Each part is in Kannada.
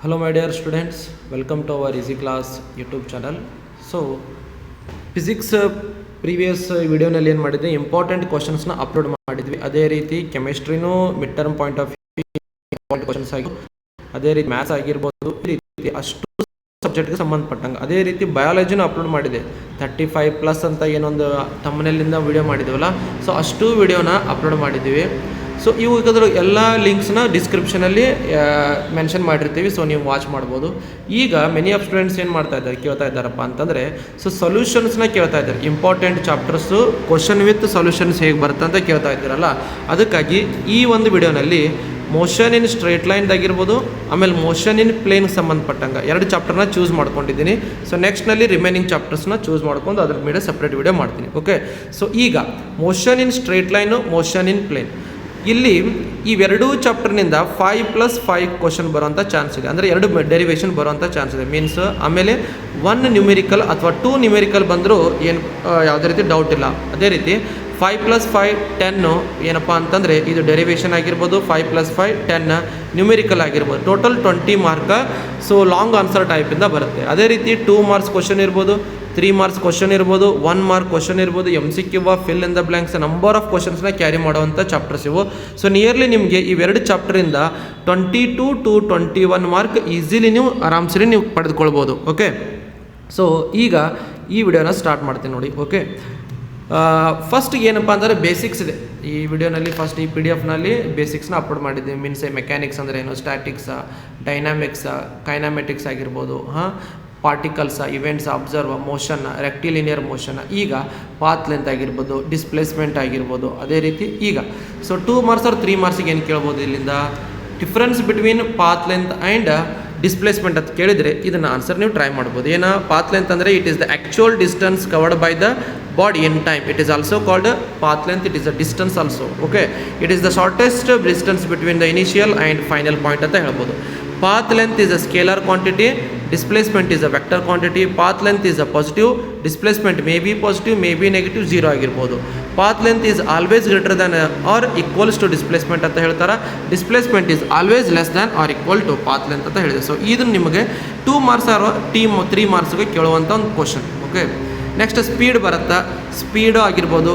Hello my dear students, welcome to our Easy Class YouTube channel. So physics previous ವಿಡಿಯೋನಲ್ಲಿ ಏನು ಮಾಡಿದ್ವಿ, ಇಂಪಾರ್ಟೆಂಟ್ ಕ್ವಶನ್ಸ್ನ ಅಪ್ಲೋಡ್ ಮಾಡಿದ್ವಿ. ಅದೇ ರೀತಿ ಕೆಮಿಸ್ಟ್ರಿನೂ mid term point of view questions ಆಗಿ, ಅದೇ ರೀತಿ ಮ್ಯಾಥ್ಸ್ ಆಗಿರ್ಬೋದು, ಈ ರೀತಿ ಅಷ್ಟು ಸಬ್ಜೆಕ್ಟ್ಗೆ ಸಂಬಂಧಪಟ್ಟಂಗೆ. ಅದೇ ರೀತಿ ಬಯಾಲಜಿನೂ ಅಪ್ಲೋಡ್ ಮಾಡಿದೆ. 35+ ಅಂತ ಏನೊಂದು ತಮ್ಮನೆಲ್ಲಿಂದ ವಿಡಿಯೋ ಮಾಡಿದ್ವಲ್ಲ, ಸೊ ಅಷ್ಟು ವಿಡಿಯೋನ ಅಪ್ಲೋಡ್ ಮಾಡಿದ್ದೀವಿ. ಸೊ ಇವು ಇದರ ಎಲ್ಲ ಲಿಂಕ್ಸ್ನ ಡಿಸ್ಕ್ರಿಪ್ಷನಲ್ಲಿ ಮೆನ್ಷನ್ ಮಾಡಿರ್ತೀವಿ, ಸೊ ನೀವು ವಾಚ್ ಮಾಡ್ಬೋದು. ಈಗ ಮೆನಿ ಆಫ್ ಸ್ಟೂಡೆಂಟ್ಸ್ ಏನು ಮಾಡ್ತಾ ಇದ್ದಾರೆ, ಕೇಳ್ತಾ ಇದ್ದಾರಪ್ಪ ಅಂತಂದರೆ, ಸೊ ಸೊಲ್ಯೂಷನ್ಸ್ನ ಕೇಳ್ತಾ ಇದ್ದಾರೆ. Important chapters question with solutions ಹೇಗೆ ಬರುತ್ತೆ ಅಂತ ಕೇಳ್ತಾ ಇದ್ದೀರಲ್ಲ, ಅದಕ್ಕಾಗಿ ಈ ಒಂದು ವಿಡಿಯೋನಲ್ಲಿ ಮೋಷನ್ ಇನ್ ಸ್ಟ್ರೇಟ್ ಲೈನ್ದಾಗಿರ್ಬೋದು, ಆಮೇಲೆ ಮೋಷನ್ ಇನ್ ಪ್ಲೇನ್ಗೆ ಸಂಬಂಧಪಟ್ಟಂಗೆ 2 ಚಾಪ್ಟರ್ನ ಚೂಸ್ ಮಾಡ್ಕೊಂಡಿದ್ದೀನಿ. ಸೊ ನೆಕ್ಸ್ಟ್ನಲ್ಲಿ ರಿಮೈನಿಂಗ್ ಚಾಪ್ಟರ್ಸ್ನ ಚೂಸ್ ಮಾಡ್ಕೊಂಡು ಅದ್ರ ಮೇಲೆ ಸಪ್ರೇಟ್ ವಿಡಿಯೋ ಮಾಡ್ತೀನಿ. ಓಕೆ, ಸೊ ಈಗ motion in straight line, motion in plane, ಇಲ್ಲಿ ಇವೆರಡೂ ಚಾಪ್ಟರ್ನಿಂದ 5+5 ಕ್ವಶನ್ ಬರೋಂಥ ಚಾನ್ಸ್ ಇದೆ. ಅಂದರೆ 2 ಡೆರಿವೇಷನ್ ಬರೋಂಥ ಚಾನ್ಸ್ ಇದೆ. ಮೀನ್ಸ್ ಆಮೇಲೆ 1 ನ್ಯೂಮೆರಿಕಲ್ ಅಥವಾ 2 ನ್ಯೂಮೆರಿಕಲ್ ಬಂದರೂ ಏನು ಯಾವುದೇ ರೀತಿ ಡೌಟ್ ಇಲ್ಲ. ಅದೇ ರೀತಿ 5+5 10 ಏನಪ್ಪ ಅಂತಂದರೆ ಇದು ಡೆರಿವೇಷನ್ ಆಗಿರ್ಬೋದು, 5+5 10 ನ್ಯೂಮೆರಿಕಲ್ ಆಗಿರ್ಬೋದು. Total 20 mark. So long answer ಟೈಪಿಂದ ಬರುತ್ತೆ. ಅದೇ ರೀತಿ 2 ಮಾರ್ಕ್ಸ್ ಕ್ವಶನ್ ಇರ್ಬೋದು, 3 ಮಾರ್ಕ್ಸ್ ಕ್ವಶನ್ ಇರ್ಬೋದು, 1 ಮಾರ್ಕ್ ಕ್ವಶನ್ ಇರ್ಬೋದು, MCQ fill in the blanks, number of ಕ್ವಶನ್ಸ್ನ ಕ್ಯಾರಿ ಮಾಡುವಂಥ ಚಾಪ್ಟರ್ಸ್ ಇವು. ಸೊ ನಿಯರ್ಲಿ ನಿಮಗೆ ಇವೆರಡು ಚಾಪ್ಟರಿಂದ 22 to 21 ಮಾರ್ಕ್ ಈಸಿಲಿ ನೀವು ಆರಾಮ್ಸರಿ ನೀವು ಪಡೆದುಕೊಳ್ಬೋದು. ಓಕೆ, ಸೊ ಈಗ ಈ ವಿಡಿಯೋನ ಸ್ಟಾರ್ಟ್ ಮಾಡ್ತೀನಿ ನೋಡಿ. ಓಕೆ, ಫಸ್ಟ್ ಏನಪ್ಪ ಅಂದರೆ ಬೇಸಿಕ್ಸ್ ಇದೆ ಈ ವಿಡಿಯೋನಲ್ಲಿ. ಫಸ್ಟ್ ಈ PDF ಬೇಸಿಕ್ಸ್ನ ಅಪ್ಲೋಡ್ ಮಾಡಿದ್ದೀವಿ. ಮೀನ್ಸ್ ಮೆಕ್ಯಾನಿಕ್ಸ್ ಅಂದರೆ ಏನು, ಸ್ಟ್ಯಾಟಿಕ್ಸ, ಡೈನಾಮಿಕ್ಸ, ಕೈನಾಮೆಟಿಕ್ಸ್ ಆಗಿರ್ಬೋದು, ಪಾರ್ಟಿಕಲ್ಸ, ಇವೆಂಟ್ಸ್, ಅಬ್ಸರ್ವ್, ಮೋಷನ್, ರೆಕ್ಟಿಲಿನಿಯರ್ ಮೋಷನ್, ಈಗ ಪಾತ್ ಲೆಂತ್ ಆಗಿರ್ಬೋದು, ಡಿಸ್ಪ್ಲೇಸ್ಮೆಂಟ್ ಆಗಿರ್ಬೋದು. ಅದೇ ರೀತಿ ಈಗ ಸೊ 2 ಮಾರ್ಕ್ಸ್ ಆರ್ 3 ಮಾರ್ಕ್ಸಿಗೆ ಏನು ಕೇಳ್ಬೋದು, ಇಲ್ಲಿಂದ difference between path length and displacement ಅಂತ ಕೇಳಿದರೆ ಇದನ್ನು ಆನ್ಸರ್ ನೀವು ಟ್ರೈ ಮಾಡ್ಬೋದು. ಏನೋ ಪಾತ್ ಲೆಂತ್ ಅಂದರೆ it is the actual distance covered by the body in time. It is also called path length. It is the distance also. Okay, it is the shortest distance between the initial and final point ಅಂತ ಹೇಳ್ಬೋದು. Path length is a scalar quantity, displacement is a vector quantity. Path length is a positive, displacement may be positive, may be negative, 0 ಆಗಿರ್ಬೋದು. Path length is always greater than or equals to displacement ಅಂತ ಹೇಳ್ತಾರೆ. Displacement is always less than or equal to path length ಅಂತ ಹೇಳಿದೆ. ಸೊ ಇದು ನಿಮಗೆ 2 ಮಾರ್ಕ್ಸ್ ಆರ್ 3 ಮಾರ್ಕ್ಸ್ಗೆ ಕೇಳುವಂಥ ಒಂದು ಕ್ವಶನ್. ಓಕೆ, ನೆಕ್ಸ್ಟ್ ಸ್ಪೀಡ್ ಬರುತ್ತಾ, ಸ್ಪೀಡು ಆಗಿರ್ಬೋದು,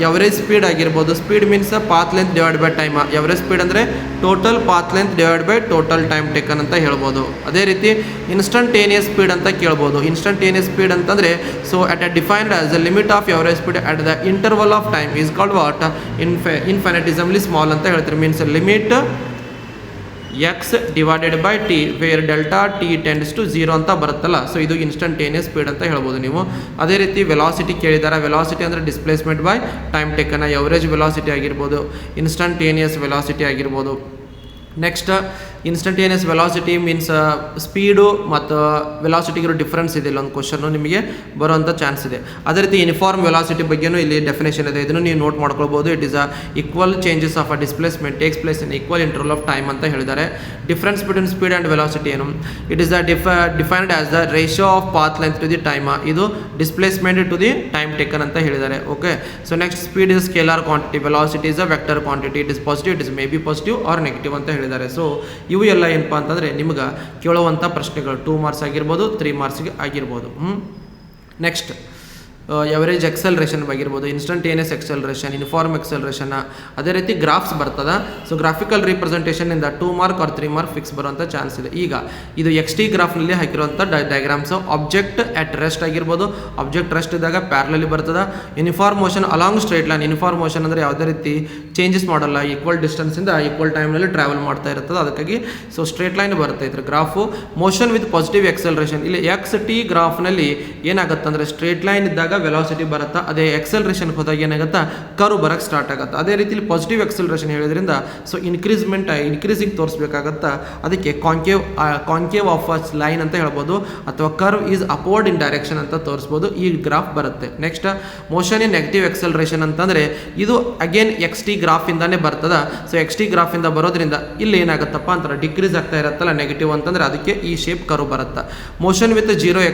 ಎವರೇಜ್ ಸ್ಪೀಡ್ ಆಗಿರ್ಬೋದು. Speed means path length divide by time. Average speed ಅಂದರೆ total path length divide by total time taken ಅಂತ ಹೇಳ್ಬೋದು. ಅದೇ ರೀತಿ ಇನ್ಸ್ಟಂಟೇನಿಯಸ್ ಸ್ಪೀಡ್ ಅಂತ ಕೇಳ್ಬೋದು. ಇನ್ಸ್ಟಂಟೇನಿಯಸ್ ಸ್ಪೀಡ್ ಅಂತಂದರೆ so at a defined as the limit of average speed at the interval of time is called what, infinitesimally small ಅಂತ ಹೇಳ್ತಾರೆ. Means limit x divided by t where delta t tends to 0 ಅಂತ ಬರುತ್ತಲ್ಲ. ಸೊ ಇದು ಇನ್ಸ್ಟಂಟೇನಿಯಸ್ ಸ್ಪೀಡ್ ಅಂತ ಹೇಳ್ಬೋದು ನೀವು. ಅದೇ ರೀತಿ ವೆಲಾಸಿಟಿ ಕೇಳಿದ್ದಾರೆ. ವೆಲಾಸಿಟಿ ಅಂದರೆ displacement by time taken. Average velocity ಆಗಿರ್ಬೋದು, ಇನ್ಸ್ಟಂಟೇನಿಯಸ್ ವೆಲಾಸಿಟಿ ಆಗಿರ್ಬೋದು. Next instantaneous velocity means speed ಮತ್ತು ವೆಲಾಸಿಟಿಗಿರೋ ಡಿಫ್ರೆನ್ಸ್ ಇದೆ. ಇಲ್ಲೊಂದು ಕ್ವಶನ್ನು ನಿಮಗೆ ಬರೋವಂಥ ಚಾನ್ಸ್ ಇದೆ. ಅದೇ ರೀತಿ ಯೂನಿಫಾರ್ಮ್ ವೆಲಾಸಿಟಿ ಬಗ್ಗೆಯೂ ಇಲ್ಲಿ ಡೆಫಿನೇಷನ್ ಇದೆ. ಇದನ್ನು ನೀವು ನೋಟ್ ಮಾಡ್ಕೊಳ್ಬೋದು. It is a equal changes of a displacement takes place in equal interval of time ಅಂತ ಹೇಳಿದ್ದಾರೆ. Difference between speed and velocity ಏನು, it is defined as the ratio of path length to the time. ಇದು displacement to the time taken ಅಂತ ಹೇಳಿದ್ದಾರೆ. Okay, so next speed is scalar quantity, velocity is a vector quantity. It is positive, it is may be positive or negative ಅಂತ ಹೇಳಿದ್ದಾರೆ. ಸೊ ಇವು ಎಲ್ಲ ಏನಪ್ಪ ಅಂತಂದರೆ ನಿಮ್ಗೆ ಕೇಳುವಂಥ ಪ್ರಶ್ನೆಗಳು 2 ಮಾರ್ಕ್ಸ್ ಆಗಿರ್ಬೋದು, 3 ಮಾರ್ಕ್ಸ್ಗೆ ಆಗಿರ್ಬೋದು. ನೆಕ್ಸ್ಟ್ ಎವರೇಜ್ ಎಕ್ಸೆಲರೇಷನ್ ಆಗಿರ್ಬೋದು, ಇನ್ಸ್ಟಂಟೇನಿಯಸ್ ಎಕ್ಸೆಲರೇಷನ್, ಯೂನಿಫಾರ್ಮ್ ಎಕ್ಸೆಲರೇಷನ್. ಅದೇ ರೀತಿ ಗ್ರಾಫ್ಸ್ ಬರ್ತದೆ. ಸೊ ಗ್ರಾಫಿಕಲ್ ರಿಪ್ರೆಸೆಂಟೇಷನಿಂದ 2 ಮಾರ್ಕ್ ಆರ್ 3 ಮಾರ್ಕ್ ಫಿಕ್ಸ್ ಬರುವಂಥ ಚಾನ್ಸ್ ಇದೆ. ಈಗ ಇದು XT ಗ್ರಾಫ್ನಲ್ಲಿ ಹಾಕಿರುವಂಥ ಡಯಾಗ್ರಾಮ್ಸು. ಆಬ್ಜೆಕ್ಟ್ ಅಟ್ ರೆಸ್ಟ್ ಆಗಿರ್ಬೋದು, ಆಬ್ಜೆಕ್ಟ್ ರೆಸ್ಟ್ ಇದ್ದಾಗ ಪ್ಯಾರಲಲ್ಲಿ ಬರ್ತದೆ. Uniform motion along straight line. Uniform motion ಅಂದರೆ ಯಾವುದೇ ರೀತಿ ಚೇಂಜಸ್ ಮಾಡಲ್ಲ, ಈಕ್ವಲ್ ಡಿಸ್ಟೆನ್ಸಿಂದ ಈಕ್ವಲ್ ಟೈಮ್ನಲ್ಲಿ ಟ್ರಾವೆಲ್ ಮಾಡ್ತಾ ಇರ್ತದೆ. ಅದಕ್ಕಾಗಿ ಸೊ ಸ್ಟ್ರೇಟ್ ಲೈನ್ ಬರುತ್ತೆ ಇದ್ರ graph. Motion with positive acceleration. ಇಲ್ಲಿ XT ಗ್ರಾಫ್ನಲ್ಲಿ ಏನಾಗುತ್ತೆ ಅಂದರೆ ಸ್ಟ್ರೇಟ್ ಲೈನ್ ಇದ್ದಾಗ ವೆಲಾಸಿಟಿ ಬರುತ್ತಾ, ಅದೇ ಎಕ್ಸೆಲರೇಷನ್ಗೆ ಹೋದಾಗ ಏನಾಗುತ್ತಾ, ಕರ್ವ್ ಬರೋಕ್ಕೆ ಸ್ಟಾರ್ಟ್ ಆಗುತ್ತೆ. ಅದೇ ರೀತಿಲಿ ಪಾಸಿಟಿವ್ ಎಕ್ಸೆಲರೇಷನ್ ಹೇಳಿದ್ರಿಂದ ಸೊ ಇನ್ಕ್ರೀಸಿಂಗ್ ತೋರಿಸ್ಬೇಕಾಗತ್ತಾ, ಅದಕ್ಕೆ ಕಾನ್ಕೇವ್ ಆಫ್ ಅ ಲೈನ್ ಅಂತ ಹೇಳ್ಬೋದು, ಅಥವಾ curve is upward in direction ಅಂತ ತೋರಿಸ್ಬೋದು. ಈ ಗ್ರಾಫ್ ಬರುತ್ತೆ. ನೆಕ್ಸ್ಟ್ ಮೋಷನ್ ಇನ್ ನೆಗೆಟಿವ್ ಎಕ್ಸೆಲರೇಷನ್ ಅಂತಂದರೆ ಇದು ಅಗೇನ್ XT ಗ್ರಾಫಿಂದಾನೇ ಬರ್ತದೆ. ಸೊ XT ಗ್ರಾಫಿಂದ ಬರೋದ್ರಿಂದ ಇಲ್ಲಿ ಏನಾಗುತ್ತಪ್ಪ ಅಂತಾರೆ, ಡಿಕ್ರೀಸ್ ಆಗ್ತಾ ಇರುತ್ತಲ್ಲ ನೆಗೆಟಿವ್ ಅಂತಂದರೆ ಅದಕ್ಕೆ ಈ ಶೇಪ್ ಕರ್ವ್ ಬರುತ್ತೆ. ಮೋಷನ್ ವಿತ್ 0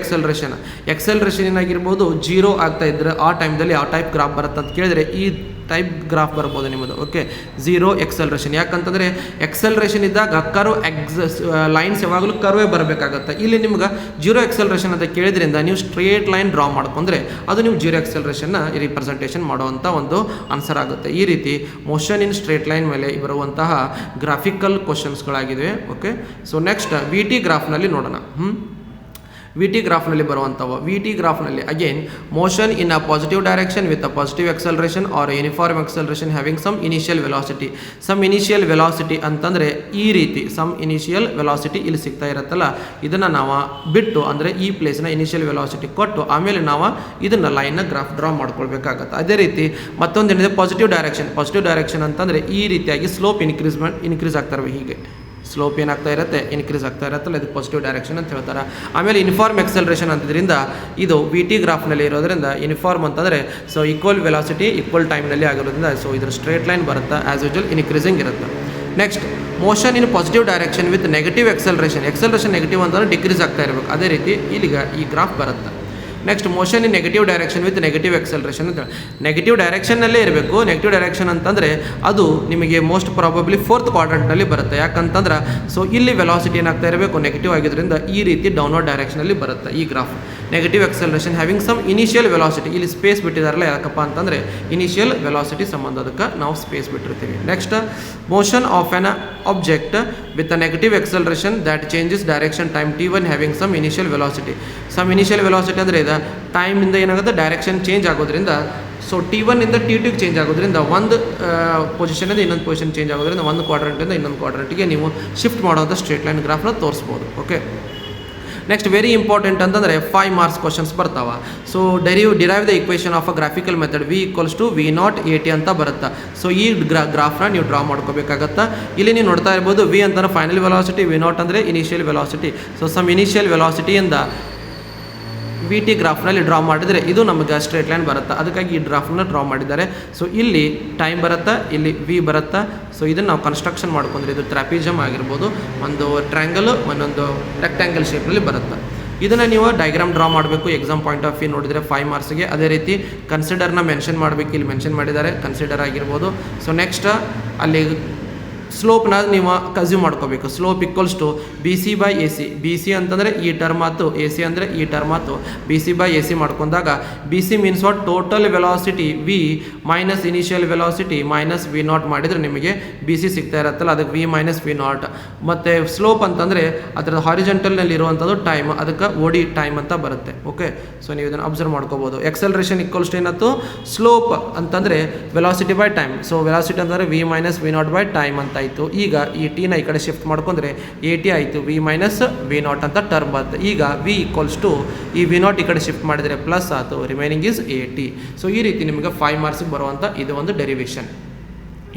ಎಕ್ಸೆಲರೇಷನ್ ಏನಾಗಿರ್ಬೋದು, 0 ಆಗ್ತಾ ಇದ್ರೆ ಆ ಟೈಮ್ದಲ್ಲಿ ಯಾವ ಟೈಪ್ ಗ್ರಾಫ್ ಬರುತ್ತೆ ಅಂತ ಕೇಳಿದರೆ ಈ ಟೈಪ್ ಗ್ರಾಫ್ ಬರ್ಬೋದು ನಿಮ್ಮದು. Okay, zero acceleration. ಯಾಕಂತಂದರೆ ಎಕ್ಸಲ್ರೇಷನ್ ಇದ್ದಾಗ ಕರ್ವ್ ಲೈನ್ಸ್ ಯಾವಾಗಲೂ ಕರ್ವೇ ಬರಬೇಕಾಗತ್ತೆ. ಇಲ್ಲಿ ನಿಮ್ಗೆ ಜೀರೋ ಎಕ್ಸಲ್ರೇಷನ್ ಅಂತ ಕೇಳಿದ್ರಿಂದ ನೀವು ಸ್ಟ್ರೇಟ್ ಲೈನ್ ಡ್ರಾ ಮಾಡ್ಕೊಂಡ್ರೆ ಅದು ನೀವು ಜೀರೋ ಎಕ್ಸಲ್ರೇಷನ್ನ ರಿಪ್ರೆಸೆಂಟೇಷನ್ ಮಾಡುವಂಥ ಒಂದು ಆನ್ಸರ್ ಆಗುತ್ತೆ. ಈ ರೀತಿ ಮೋಷನ್ ಇನ್ ಸ್ಟ್ರೇಟ್ ಲೈನ್ ಮೇಲೆ ಬರುವಂತಹ ಗ್ರಾಫಿಕಲ್ ಕ್ವಶನ್ಸ್ಗಳಾಗಿವೆ. Okay, so next V T ಗ್ರಾಫ್ನಲ್ಲಿ ನೋಡೋಣ. ವಿ ಟಿ ಗ್ರಾಫ್ನಲ್ಲಿ ಬರುವಂಥವು. ವಿ ಟಿ ಗ್ರಾಫ್ನಲ್ಲಿ again motion in a positive direction with a positive acceleration or uniform acceleration having some initial velocity. Some initial velocity ಅಂತಂದರೆ ಈ ರೀತಿ ಸಮ್ ಇನಿಷಿಯಲ್ ವೆಲಾಸಿಟಿ ಇಲ್ಲಿ ಸಿಗ್ತಾ ಇರುತ್ತಲ್ಲ, ಇದನ್ನು ನಾವು ಬಿಟ್ಟು ಅಂದರೆ ಈ ಪ್ಲೇಸ್ನ ಇನಿಷಿಯಲ್ ವೆಲಾಸಿಟಿ ಕೊಟ್ಟು ಆಮೇಲೆ ನಾವು ಇದನ್ನು ಲೈನ್ನ ಗ್ರಾಫ್ ಡ್ರಾ ಮಾಡ್ಕೊಳ್ಬೇಕಾಗತ್ತೆ. ಅದೇ ರೀತಿ ಮತ್ತೊಂದೇನಿದೆ ಪಾಸಿಟಿವ್ ಡೈರೆಕ್ಷನ್. ಪಾಸಿಟಿವ್ ಡೈರೆಕ್ಷನ್ ಅಂತಂದರೆ ಈ ರೀತಿಯಾಗಿ ಸ್ಲೋಪ್ ಇನ್ಕ್ರೀಸ್ ಆಗ್ತಾ ಇರಬೇಕು. ಹೀಗೆ ಸ್ಲೋಪ್ ಏನಾಗ್ತಾ ಇರುತ್ತೆ, ಇನ್ಕ್ರೀಸ್ ಆಗ್ತಾ ಇರುತ್ತಲ್ಲ, ಇದು ಪಾಸಿಟಿವ್ ಡೈರೆಕ್ಷನ್ ಅಂತ ಹೇಳ್ತಾರೆ. ಆಮೇಲೆ ಯೂನಿಫಾರ್ಮ್ ಎಕ್ಸಲ್ರೇಷನ್ ಅಂತದ್ರಿಂದ ಇದು ವಿ ಟಿ ಗ್ರಾಫ್ನಲ್ಲಿ ಇರೋದ್ರಿಂದ ಯೂನಿಫಾರ್ಮ್ ಅಂತಂದರೆ ಸೊ ಈಕ್ವಲ್ ವೆಲಾಸಿಟಿ ಈಕ್ವಲ್ ಟೈಮ್ನಲ್ಲಿ ಆಗಿರೋದ್ರಿಂದ ಸೊ ಇದ್ರ ಸ್ಟ್ರೇಟ್ ಲೈನ್ ಬರುತ್ತೆ, ಆ್ಯಸ್ ಯೂಶುವಲ್ ಇನ್ಕ್ರೀಸಿಂಗ್ ಇರುತ್ತೆ. Next motion in positive direction with negative acceleration. Acceleration negative ಅಂತಂದರೆ ಡಿಕ್ರೀಸ್ ಆಗ್ತಾ ಇರಬೇಕು. ಅದೇ ರೀತಿ ಇಲ್ಲಿಗ ಈ ಗ್ರಾಫ್ ಬರುತ್ತೆ. Next motion in negative direction with negative acceleration ಅಂತ. ನೆಗೆಟಿವ್ ಡೈರೆಕ್ಷನ್ನಲ್ಲೇ ಇರಬೇಕು. ನೆಗೆಟಿವ್ ಡೈರೆಕ್ಷನ್ ಅಂತಂದರೆ ಅದು ನಿಮಗೆ ಮೋಸ್ಟ್ ಪ್ರಾಬಬ್ಲಿ ಫೋರ್ತ್ ಕ್ವಾಡ್ರಂಟ್ನಲ್ಲಿ ಬರುತ್ತೆ. ಯಾಕಂತಂದ್ರೆ ಸೊ ಇಲ್ಲಿ ವೆಲಾಸಿಟಿ ಏನಾಗ್ತಾ ಇರಬೇಕು, ನೆಗೆಟಿವ್ ಆಗಿದ್ದರಿಂದ ಈ ರೀತಿ ಡೌನ್ವರ್ಡ್ ಡೈರೆಕ್ಷನಲ್ಲಿ ಬರುತ್ತೆ ಈ graph. Negative acceleration having some initial velocity. ಇಲ್ಲಿ ಸ್ಪೇಸ್ ಬಿಟ್ಟಿದಾರಲ್ಲ, ಯಾಕಪ್ಪ ಅಂತಂದರೆ ಇನಿಷಿಯಲ್ ವೆಲಾಸಿಟಿ ಸಂಬಂಧ ಅದಕ್ಕೆ ನಾವು ಸ್ಪೇಸ್ ಬಿಟ್ಟಿರ್ತೀವಿ. Next motion of an object with a negative acceleration that changes direction time T1 having some initial velocity. Some initial velocity ಅಂದರೆ ಇದು ಟೈಮಿಂದ ಏನಾಗುತ್ತೆ, ಡೈರೆಕ್ಷನ್ ಚೇಂಜ್ ಆಗೋದ್ರಿಂದ ಸೊ T1 ಇಂದ T2 ಚೇಂಜ್ ಆಗೋದ್ರಿಂದ ಒಂದು ಪೊಸಿಷನಿಂದ ಇನ್ನೊಂದು ಪೊಸಿಷನ್ ಚೇಂಜ್ ಆಗೋದ್ರಿಂದ ಒಂದು ಕ್ವಾಡ್ರಂಟಿಂದ ಇನ್ನೊಂದು ಕ್ವಾಡ್ರಂಟಿಗೆ ನೀವು ಶಿಫ್ಟ್ ಮಾಡುವಂಥ ಸ್ಟ್ರೇಟ್ ಲೈನ್ ಗ್ರಾಫ್ನ ತೋರಿಸ್ಬೋದು. ಓಕೆ, ನೆಕ್ಸ್ಟ್ ವೆರಿ ಇಂಪಾರ್ಟೆಂಟ್ ಅಂತಂದರೆ 5 ಮಾರ್ಕ್ಸ್ ಕ್ವಶನ್ಸ್ ಬರ್ತಾವೆ. So derive the equation of a graphical method V equals to V0 AT ಅಂತ ಬರುತ್ತೆ. ಸೊ ಈ ಗ್ರಾಫ್ನ ನೀವು ಡ್ರಾ ಮಾಡ್ಕೋಬೇಕಾಗತ್ತೆ. ಇಲ್ಲಿ ನೀವು ನೋಡ್ತಾ ಇರ್ಬೋದು V ಅಂತಂದ್ರೆ ಫೈನಲ್ ವೆಲಾಸಿಟಿ, V0 ಅಂದರೆ initial velocity. So some initial ವೆಲಾಸಿಟಿಯಿಂದ ವಿ ಟಿ ಗ್ರಾಫ್ನಲ್ಲಿ ಡ್ರಾ ಮಾಡಿದರೆ ಇದು ನಮಗೆ ಸ್ಟ್ರೇಟ್ ಲೈನ್ ಬರುತ್ತೆ. ಅದಕ್ಕಾಗಿ ಈ ಗ್ರಾಫ್ನ ಡ್ರಾ ಮಾಡಿದ್ದಾರೆ. ಸೊ ಇಲ್ಲಿ ಟೈಮ್ ಬರುತ್ತೆ, ಇಲ್ಲಿ ವಿ ಬರುತ್ತೆ. ಸೊ ಇದನ್ನು ನಾವು ಕನ್ಸ್ಟ್ರಕ್ಷನ್ ಮಾಡ್ಕೊಂಡ್ರೆ ಇದು ಟ್ರಾಪಿಜಮ್ ಆಗಿರ್ಬೋದು, ಒಂದು ಟ್ರ್ಯಾಂಗಲ್, ಒಂದೊಂದು ರೆಕ್ಟ್ಯಾಂಗಲ್ ಶೇಪ್ನಲ್ಲಿ ಬರುತ್ತೆ. ಇದನ್ನು ನೀವು ಡಯಾಗ್ರಾಮ್ ಡ್ರಾ ಮಾಡಬೇಕು. ಎಕ್ಸಾಮ್ ಪಾಯಿಂಟ್ ಆಫ್ ವ್ಯೂ ನೋಡಿದರೆ 5 ಮಾರ್ಕ್ಸ್ಗೆ. ಅದೇ ರೀತಿ ಕನ್ಸಿಡರ್ನ ಮೆನ್ಷನ್ ಮಾಡಬೇಕು. ಇಲ್ಲಿ ಮೆನ್ಷನ್ ಮಾಡಿದ್ದಾರೆ, ಕನ್ಸಿಡರ್ ಆಗಿರ್ಬೋದು. ಸೊ ನೆಕ್ಸ್ಟ್ ಅಲ್ಲಿ ಸ್ಲೋಪ್ನ ನೀವು ಕನ್ಸ್ಯೂಮ್ ಮಾಡ್ಕೋಬೇಕು. Slope equals to B C by A C. B C ಅಂತಂದರೆ ಈ ಟರ್ಮ್ ಆಯ್ತು, ಎ ಸಿ ಅಂದರೆ ಈ ಟರ್ಮ್ ಆಯ್ತು. B C by A C ಮಾಡ್ಕೊಂಡಾಗ B C means what, total velocity V minus initial velocity minus V0 ಮಾಡಿದರೆ ನಿಮಗೆ ಬಿ ಸಿ ಸಿಗ್ತಾ ಇರುತ್ತಲ್ಲ, ಅದಕ್ಕೆ V ಮೈನಸ್ V0. ಮತ್ತು ಸ್ಲೋಪ್ ಅಂತಂದರೆ ಅದರ ಹಾರಿಜೆಂಟಲ್ನಲ್ಲಿ ಇರುವಂಥದ್ದು ಟೈಮ್, ಅದಕ್ಕೆ ಓಡಿ ಟೈಮ್ ಅಂತ ಬರುತ್ತೆ. ಓಕೆ, ಸೊ ನೀವು ಇದನ್ನು ಅಬ್ಸರ್ವ್ ಮಾಡ್ಕೋಬೋದು. ಎಕ್ಸಲ್ರೇಷನ್ ಈಕ್ವಲ್ಸ್ ಟು ಏನಾಯ್ತು, ಸ್ಲೋಪ್ ಅಂತಂದರೆ velocity by time. So velocity ಅಂತಂದರೆ V minus V0 by time ಅಂತ ಆಯಿತು. ಈಗ ಈ ಟಿನ ಈ ಕಡೆ ಶಿಫ್ಟ್ ಮಾಡ್ಕೊಂಡ್ರೆ AT ಆಯಿತು, V ಮೈನಸ್ V0 ಅಂತ ಟರ್ಮ್ ಬರುತ್ತೆ. ಈಗ V ಈಕ್ವಲ್ಸ್ ಟು ಈ V0 ಈ ಕಡೆ ಶಿಫ್ಟ್ ಮಾಡಿದರೆ ಪ್ಲಸ್ ಆಯಿತು, ರಿಮೈನಿಂಗ್ ಈಸ್ AT. ಸೊ ಈ ರೀತಿ ನಿಮಗೆ 5 ಮಾರ್ಕ್ಸಿಗೆ ಬರುವಂಥ ಇದು ಒಂದು ಡೆರಿವೇಷನ್.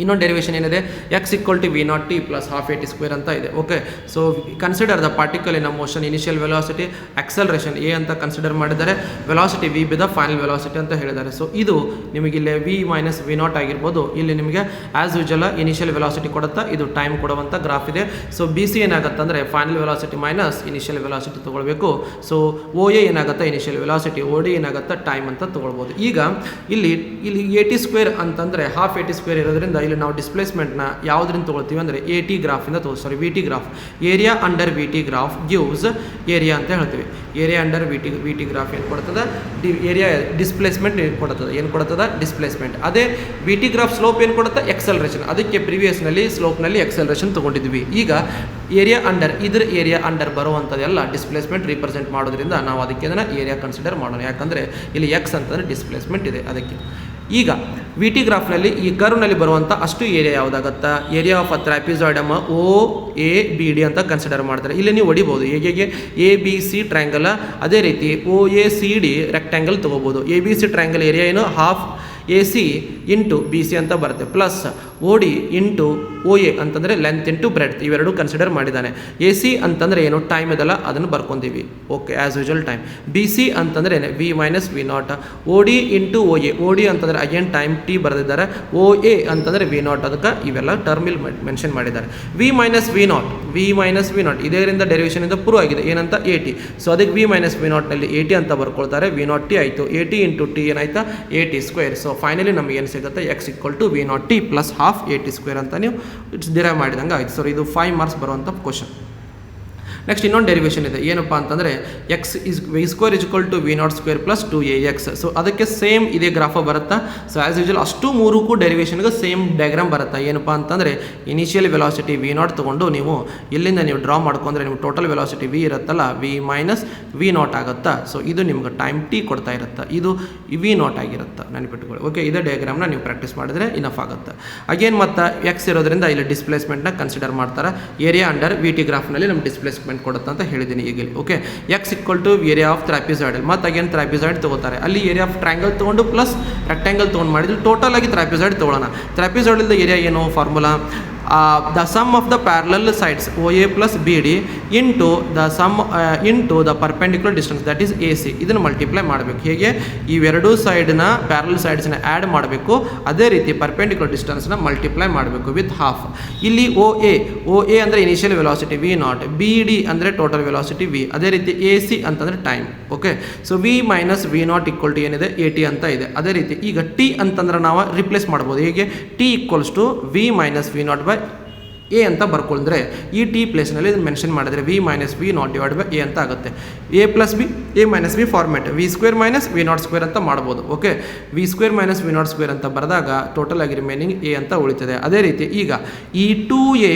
ಇನ್ನೊಂದು ಡೆರಿವೇಷನ್ ಏನಿದೆ, X equal to V0t plus half AT² ಅಂತ ಇದೆ. Okay, so consider the particle in a motion, initial velocity, acceleration A ಅಂತ ಕನ್ಸಿಡರ್ ಮಾಡಿದ್ದಾರೆ, ವೆಲಾಸಿಟಿ V ಬಿದ ಫೈನಲ್ ವೆಲಾಸಿಟಿ ಅಂತ ಹೇಳಿದ್ದಾರೆ. ಸೊ ಇದು ನಿಮಗೆ ಇಲ್ಲಿ V ಮೈನಸ್ V0 ಆಗಿರ್ಬೋದು. ಇಲ್ಲಿ ನಿಮಗೆ ಆ್ಯಸ್ ಯೂಶುವಲ್ ಇನಿಷಿಯಲ್ ವೆಲಾಸಿಟಿ ಕೊಡುತ್ತಾ, ಇದು ಟೈಮ್ ಕೊಡುವಂಥ ಗ್ರಾಫ್ ಇದೆ. ಸೊ ಬಿ ಸಿ ಏನಾಗುತ್ತೆ ಅಂದರೆ final velocity minus initial velocity ತೊಗೊಳ್ಬೇಕು. ಸೊ OA ಏನಾಗುತ್ತೆ, ಇನಿಷಿಯಲ್ ವೆಲಾಸಿಟಿ, OD ಏನಾಗುತ್ತೆ, ಟೈಮ್ ಅಂತ ತೊಗೊಳ್ಬೋದು. ಈಗ ಇಲ್ಲಿ AT² ಅಂತಂದರೆ ಹಾಫ್ AT² ಇರೋದ್ರಿಂದ ಇಲ್ಲಿ ನಾವು ಡಿಸ್ಪ್ಲೇಸ್ಮೆಂಟ್ನ ಯಾವುದರಿಂದ ತೊಗೊಳ್ತೀವಿ ಅಂದರೆ AT ಗ್ರಾಫಿಂದ VT graph. Area under VT graph gives area ಅಂತ ಹೇಳ್ತೀವಿ. ಏರಿಯಾ ಅಂಡರ್ VT ಗ್ರಾಫ್ ಏನು ಕೊಡ್ತದೆ, ಏರಿಯಾ ಡಿಸ್ಪ್ಲೇಸ್ಮೆಂಟ್ ಏನು ಕೊಡ್ತದೆ, ಡಿಸ್ಪ್ಲೇಸ್ಮೆಂಟ್. ಅದೇ VT ಗ್ರಾಫ್ ಸ್ಲೋಪ್ ಏನು ಕೊಡುತ್ತೆ, ಎಕ್ಸಲ್ರೇಷನ್. ಅದಕ್ಕೆ ಪ್ರಿವಿಯಸ್ನಲ್ಲಿ ಸ್ಲೋಪ್ನಲ್ಲಿ ಎಕ್ಸಲ್ರೇಷನ್ ತೊಗೊಂಡಿದ್ವಿ. ಈಗ ಏರಿಯಾ ಅಂಡರ್, ಇದ್ರ ಏರಿಯಾ ಅಂಡರ್ ಬರುವಂಥದ್ದೆಲ್ಲ ಡಿಸ್ಪ್ಲೇಸ್ಮೆಂಟ್ ರಿಪ್ರೆಸೆಂಟ್ ಮಾಡೋದ್ರಿಂದ ನಾವು ಅದಕ್ಕೆ ಅದನ್ನು ಏರಿಯಾ ಕನ್ಸಿಡರ್ ಮಾಡೋಣ. ಯಾಕಂದರೆ ಇಲ್ಲಿ ಎಕ್ಸ್ ಅಂತಂದರೆ ಡಿಸ್ಪ್ಲೇಸ್ಮೆಂಟ್ ಇದೆ ಅದಕ್ಕೆ. ಈಗ VT ಗ್ರಾಫ್ನಲ್ಲಿ ಈ ಕರ್ವ್ನಲ್ಲಿ ಬರುವಂಥ ಅಷ್ಟು ಏರಿಯಾ ಯಾವುದಾಗತ್ತಾ, area of a trapezoid OABD ಅಂತ ಕನ್ಸಿಡರ್ ಮಾಡ್ತಾರೆ. ಇಲ್ಲಿ ನೀವು ಹೊಡಿಬೋದು, ಹೇಗೆ ABC ಟ್ರ್ಯಾಂಗಲ್, ಅದೇ ರೀತಿ OACD ರೆಕ್ಟ್ಯಾಂಗಲ್ ತೊಗೋಬೋದು. ABC ಟ್ರ್ಯಾಂಗಲ್ ಏರಿಯಾ ಏನು, ಹಾಫ್ AC ಇಂಟು BC ಅಂತ ಬರುತ್ತೆ, plus OD into O A ಅಂತಂದರೆ ಲೆಂತ್ ಇಂಟು ಬ್ರೆಡ್ತ್ ಇವೆರಡು ಕನ್ಸಿಡರ್ ಮಾಡಿದ್ದಾನೆ. ಎ ಸಿ ಅಂತಂದರೆ ಏನು ಟೈಮ್ ಇದಲ್ಲ ಅದನ್ನು ಬರ್ಕೊಂತೀವಿ. Okay as usual time. B C ಅಂತಂದರೆ V minus V naught. O D into O A. O D ಅಂತಂದರೆ ಅಗೇನ್ ಟೈಮ್ ಟಿ ಬರೆದಿದ್ದಾರೆ. ಓ ಎ ಅಂತಂದರೆ ವಿ ನಾಟ್ ಅದಕ್ಕೆ ಇವೆಲ್ಲ ಟರ್ಮಿಲ್ ಮೆನ್ಷನ್ ಮಾಡಿದ್ದಾರೆ. ವಿ ಮೈನಸ್ ವಿ ನಾಟ್ ಇದರಿಂದ ಡೆರಿವೇಷನಿಂದ ಪ್ರೂವ್ ಆಗಿದೆ ಏನಂತ ಎ ಟಿ. ಸೊ ಅದಕ್ಕೆ ವಿ ಮೈನಸ್ ವಿ ನಾಟ್ನಲ್ಲಿ ಎ ಟಿ ಅಂತ ಬರ್ಕೊಳ್ತಾರೆ. ವಿ ನಾಟ್ ಟಿ ಆಯಿತು. ಎ ಟಿ ಇಂಟು ಟಿ ಏನಾಯ್ತಾ A T square. So finally ನಮಗೆ ಏನು ಸಿಗುತ್ತೆ X equal to V naught T plus half A T square ಅಂತ ನೀವು ಡಿರೈವ್ ಮಾಡಿದಂಗೆ ಆಯ್ತು. ಸೊ ಇದು 5 ಮಾರ್ಕ್ಸ್ ಬರುವಂಥ ಕ್ವಶನ್. ನೆಕ್ಸ್ಟ್ ಇನ್ನೊಂದು ಡೆರಿವೇಷನ್ ಇದೆ ಏನಪ್ಪ ಅಂತಂದರೆ X is V square is equal to V not square plus 2ax. So ಅದಕ್ಕೆ ಸೇಮ್ ಇದೇ ಗ್ರಾಫ ಬರುತ್ತಾ. ಸೊ ಆ್ಯಸ್ ಯೂಶುವಲ್ ಅಷ್ಟು ಮೂರಕ್ಕೂ ಡೆರಿವೇಷನ್ಗೆ ಸೇಮ್ ಡಯಾಗ್ರಾಮ್ ಬರುತ್ತಾ. ಏನಪ್ಪ ಅಂತಂದರೆ ಇನಿಷಿಯಲ್ ವೆಲಾಸಿಟಿ ವಿ ನಾಟ್ ತೊಗೊಂಡು ನೀವು ಇಲ್ಲಿಂದ ನೀವು ಡ್ರಾ ಮಾಡ್ಕೊಂಡ್ರೆ ನಿಮ್ಗೆ ಟೋಟಲ್ ವೆಲಾಸಿಟಿ ವಿ ಇರುತ್ತಲ್ಲ ವಿ ಮೈನಸ್ ವಿ ನಾಟ್ ಆಗುತ್ತಾ. ಸೊ ಇದು ನಿಮ್ಗೆ ಟೈಮ್ ಟಿ ಕೊಡ್ತಾ ಇರುತ್ತೆ. ಇದು ವಿ ನಾಟ್ ಆಗಿರುತ್ತೆ ನೆನಪಿಟ್ಕೊಳ್ಳಿ. ಓಕೆ ಇದೇ ಡಯಾಗ್ರಾಮ್ನ ನೀವು ಪ್ರಾಕ್ಟೀಸ್ ಮಾಡಿದ್ರೆ ಇನಫ್ ಆಗುತ್ತೆ. ಅಗೇನ್ ಮತ್ತು ಎಕ್ಸ್ ಇರೋದ್ರಿಂದ ಇಲ್ಲಿ ಡಿಸ್ಪ್ಲೇಸ್ಮೆಂಟ್ನ ಕನ್ಸಿಡರ್ ಮಾಡ್ತಾರೆ. ಏರಿಯಾ ಅಂಡರ್ ವಿ ಟಿ ಗ್ರಾಫ್ನಲ್ಲಿ ನಮ್ಮ ಡಿಸ್ಪ್ಲೇಸ್ಮೆಂಟ್ ಕೊಡುತ್ತೆ ಅಂತ ಹೇಳಿದ್ದೀನಿ ಈಗ. Okay X equal to area of trapezoidal. ಮತ್ತು ಅಗೇನ್ ಟ್ರಾಪಿಸಾಯ್ಡ್ ತೊಗೋತಾರೆ. ಅಲ್ಲಿ ಏರಿಯಾ ಆಫ್ ಟ್ರ್ಯಾಂಗಲ್ ತೊಗೊಂಡು ಪ್ಲಸ್ ರೆಕ್ಟ್ಯಾಂಗಲ್ ತೊಗೊಂಡು ಮಾಡಿದ್ರು ಟೋಟಲ್ ಆಗಿ ಟ್ರಾಪಿಸಾಯ್ಡ್ ತೊಗೊಳ್ಳೋಣ. ಟ್ರಾಪಿಸಾಯ್ಡಲ್ದ ಏರಿಯಾ ಏನು formula the sum of the parallel sides OA plus BD into the perpendicular distance that is AC ಇದನ್ನು ಮಲ್ಟಿಪ್ಲೈ ಮಾಡಬೇಕು. ಹೇಗೆ ಇವೆರಡೂ ಸೈಡ್ನ ಪ್ಯಾರಲಲ್ ಸೈಡ್ಸ್ನ ಆ್ಯಡ್ ಮಾಡಬೇಕು. ಅದೇ ರೀತಿ ಪರ್ಪೆಂಡಿಕ್ಯುಲರ್ ಡಿಸ್ಟೆನ್ಸ್ನ ಮಲ್ಟಿಪ್ಲೈ ಮಾಡಬೇಕು ವಿತ್ ಹಾಫ್. ಇಲ್ಲಿ ಓ ಎ ಅಂದರೆ initial velocity V not, B D ಅಂದರೆ ಟೋಟಲ್ ವೆಲಾಸಿಟಿ ವಿ, ಅದೇ ರೀತಿ ಎ ಸಿ ಅಂತಂದರೆ time. Okay so V minus V not equal to ಏನಿದೆ ಎ ಟಿ ಅಂತ ಇದೆ. ಅದೇ ರೀತಿ ಈಗ ಟಿ ಅಂತಂದ್ರೆ ನಾವು ರಿಪ್ಲೇಸ್ ಮಾಡ್ಬೋದು. ಹೇಗೆ T equals to V minus V not by A ಅಂತ ಬರ್ಕೊಂಡ್ರೆ ಈ ಟಿ ಪ್ಲೇಸ್ನಲ್ಲಿ ಇದನ್ನು ಮೆನ್ಷನ್ ಮಾಡಿದರೆ V minus V not divide by A ಅಂತ ಆಗುತ್ತೆ. A plus B A minus B format V square minus V not square ಅಂತ ಮಾಡ್ಬೋದು. Okay V square minus V not square ಅಂತ ಬರೆದಾಗ ಟೋಟಲ್ ಆಗಿ ರಿಮೈನಿಂಗ್ ಎ ಅಂತ ಉಳಿತದೆ. ಅದೇ ರೀತಿ ಈಗ ಈ 2a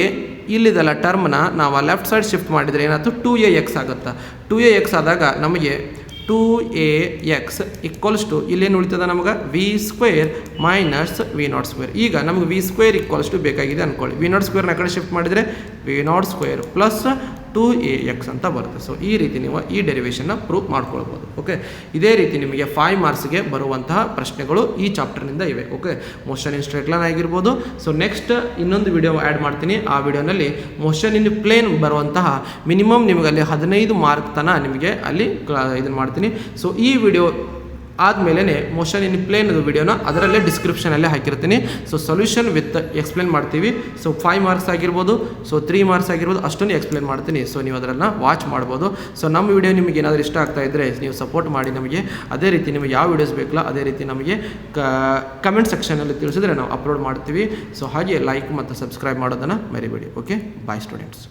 ಇಲ್ಲಿದೆಲ್ಲ ಟರ್ಮ್ನ ನಾವು ಲೆಫ್ಟ್ ಸೈಡ್ ಶಿಫ್ಟ್ ಮಾಡಿದರೆ ಏನಾಯ್ತು 2ax ಆಗುತ್ತೆ. 2ax ಆದಾಗ ನಮಗೆ 2ax ಈಕ್ವಲ್ಸ್ ಟು ಇಲ್ಲೇನು ಉಳಿತದೆ ನಮಗೆ V square minus V not square. ಈಗ ನಮಗೆ ವಿ ಸ್ಕ್ವೇರ್ ಈಕ್ವಲ್ಸ್ ಟು ಬೇಕಾಗಿದೆ ಅಂದ್ಕೊಳ್ಳಿ. ವಿ ನಾಟ್ ಸ್ಕ್ವೇರ್ನ ಕಡೆ ಶಿಫ್ಟ್ ಮಾಡಿದರೆ V not square plus 2ax ಅಂತ ಬರುತ್ತೆ. ಸೊ ಈ ರೀತಿ ನೀವು ಈ ಡೆರಿವೇಷನ್ನ ಪ್ರೂವ್ ಮಾಡ್ಕೊಳ್ಬೋದು. ಓಕೆ ಇದೇ ರೀತಿ ನಿಮಗೆ 5 ಮಾರ್ಕ್ಸ್ಗೆ ಬರುವಂತಹ ಪ್ರಶ್ನೆಗಳು ಈ ಚಾಪ್ಟರ್ನಿಂದ ಇವೆ. Okay motion in straight line ಆಗಿರ್ಬೋದು. ಸೊ ನೆಕ್ಸ್ಟ್ ಇನ್ನೊಂದು ವಿಡಿಯೋ ಆ್ಯಡ್ ಮಾಡ್ತೀನಿ. ಆ ವಿಡಿಯೋನಲ್ಲಿ ಮೋಷನ್ ಇನ್ ಪ್ಲೇನ್ ಬರುವಂತಹ ಮಿನಿಮಮ್ ನಿಮಗೆ ಅಲ್ಲಿ 15 ಮಾರ್ಕ್ ತನಕ ನಿಮಗೆ ಅಲ್ಲಿ ಇದನ್ನು ಮಾಡ್ತೀನಿ. ಸೊ ಈ ವಿಡಿಯೋ ಆದಮೇಲೆ ಮೋಷನ್ ಇನ್ ಪ್ಲೇನ್ ವಿಡಿಯೋನ ಅದರಲ್ಲೇ ಡಿಸ್ಕ್ರಿಪ್ಷನಲ್ಲೇ ಹಾಕಿರ್ತೀನಿ. ಸೊ ಸೊಲ್ಯೂಷನ್ ವಿತ್ ಎಕ್ಸ್ಪ್ಲೇನ್ ಮಾಡ್ತೀವಿ. ಸೊ 5 ಮಾರ್ಕ್ಸ್ ಆಗಿರ್ಬೋದು, ಸೊ 3 ಮಾರ್ಕ್ಸ್ ಆಗಿರ್ಬೋದು, ಅಷ್ಟನ್ನು ಎಕ್ಸ್ಪ್ಲೇನ್ ಮಾಡ್ತೀನಿ. ಸೊ ನೀವು ಅದನ್ನು ವಾಚ್ ಮಾಡ್ಬೋದು. ಸೊ ನಮ್ಮ ವಿಡಿಯೋ ನಿಮಗೆ ಏನಾದರೂ ಇಷ್ಟ ಆಗ್ತಾ ಇದ್ದರೆ ನೀವು ಸಪೋರ್ಟ್ ಮಾಡಿ ನಮಗೆ. ಅದೇ ರೀತಿ ನಿಮಗೆ ಯಾವ ವೀಡಿಯೋಸ್ ಬೇಕಲ್ಲ ಅದೇ ರೀತಿ ನಮಗೆ ಕಮೆಂಟ್ ಸೆಕ್ಷನಲ್ಲಿ ತಿಳಿಸಿದ್ರೆ ನಾವು ಅಪ್ಲೋಡ್ ಮಾಡ್ತೀವಿ. ಸೊ ಹಾಗೆ ಲೈಕ್ ಮತ್ತು ಸಬ್ಸ್ಕ್ರೈಬ್ ಮಾಡೋದನ್ನು ಮರಿಬೇಡಿ. Okay bye students.